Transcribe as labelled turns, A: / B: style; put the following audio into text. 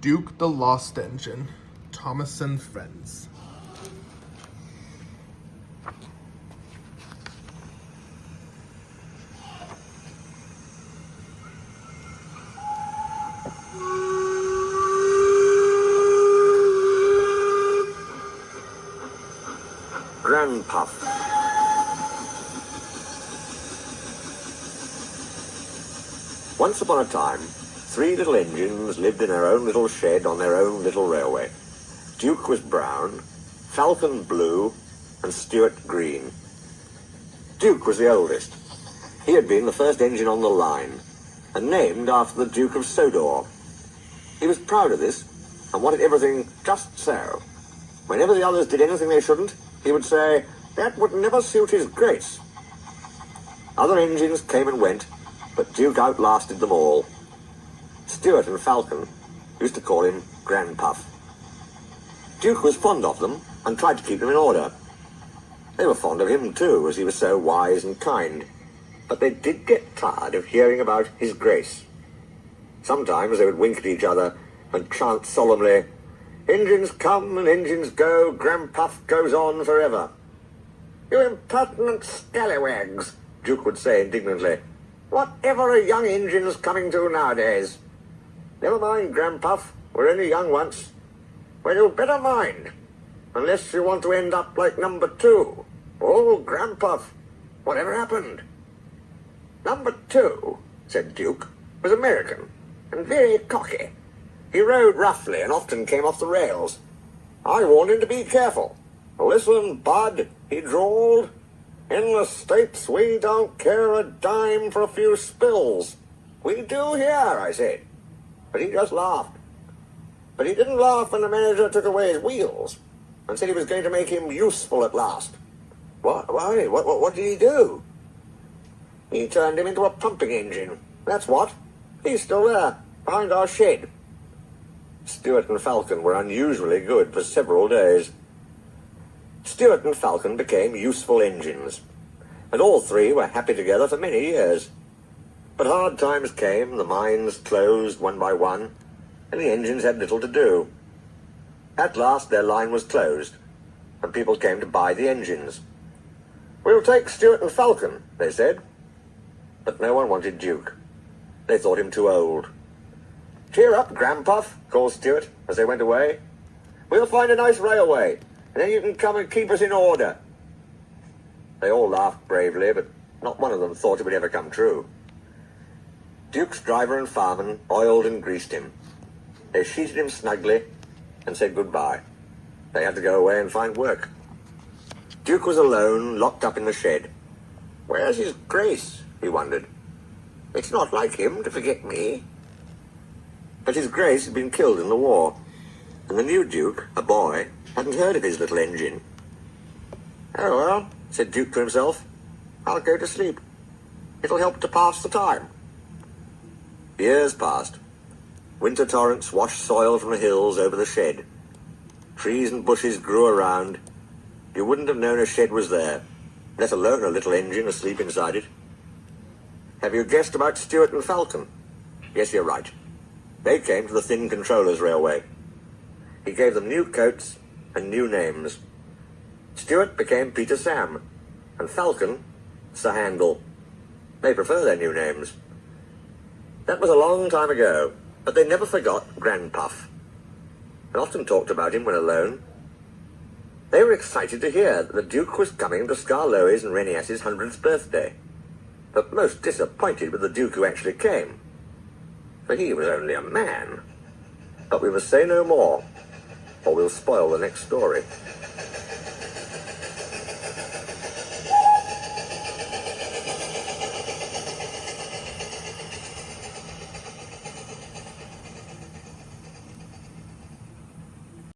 A: Duke the Lost Engine, Thomas and Friends.
B: Granpuff. Once upon a time, 3 little engines lived in their own little shed on their own little railway. Duke was brown, Falcon blue, and Stuart green. Duke was the oldest. He had been the first engine on the line, and named after the Duke of Sodor. He was proud of this, and wanted everything just so. Whenever the others did anything they shouldn't, he would say, "That would never suit his grace." Other engines came and went, but Duke outlasted them all. Stuart and Falcon used to call him Granpuff. Duke was fond of them and tried to keep them in order. They were fond of him too, as he was so wise and kind, but they did get tired of hearing about his grace. Sometimes they would wink at each other and chant solemnly, "Engines come and engines go, Granpuff goes on forever." "You impertinent scallywags," Duke would say indignantly. "Whatever are young engines coming to nowadays?" "Never mind, Granpuff, we're only young once." "Well, you'd better mind, unless you want to end up like number 2. "Oh, Granpuff, whatever happened?" "Number 2, said Duke, was American, and very cocky. He rode roughly and often came off the rails. I warned him to be careful. "Listen, bud," he drawled. "In the States we don't care a dime for a few spills." "We do here," I said. But he just laughed. But he didn't laugh when the manager took away his wheels and said he was going to make him useful at last. Why? What did he do?" "He turned him into a pumping engine. That's what. He's still there, behind our shed." Stuart and Falcon were unusually good for several days. Stuart and Falcon became useful engines, and all 3 were happy together for many years. But hard times came, the mines closed one by one, and the engines had little to do. At last their line was closed, and people came to buy the engines. "We'll take Stuart and Falcon," they said. But no one wanted Duke. They thought him too old. "Cheer up, Granpuff," called Stuart as they went away. "We'll find a nice railway, and then you can come and keep us in order." They all laughed bravely, but not one of them thought it would ever come true. Duke's driver and fireman oiled and greased him. They sheeted him snugly and said goodbye. They had to go away and find work. Duke was alone, locked up in the shed. "Where's his grace?" he wondered. "It's not like him to forget me." But his grace had been killed in the war, and the new Duke, a boy, hadn't heard of his little engine. "Oh well," said Duke to himself, "I'll go to sleep. It'll help to pass the time." Years passed. Winter torrents washed soil from the hills over the shed. Trees and bushes grew around. You wouldn't have known a shed was there, let alone a little engine asleep inside it. Have you guessed about Stuart and Falcon? Yes, you're right. They came to the Thin Controller's Railway. He gave them new coats and new names. Stuart became Peter Sam, and Falcon, Sir Handel. They prefer their new names. That was a long time ago, but they never forgot Granpuff, and often talked about him when alone. They were excited to hear that the Duke was coming to Skarloey's and Renias's 100th birthday, but most disappointed with the Duke who actually came, for he was only a man. But we must say no more, or we'll spoil the next story.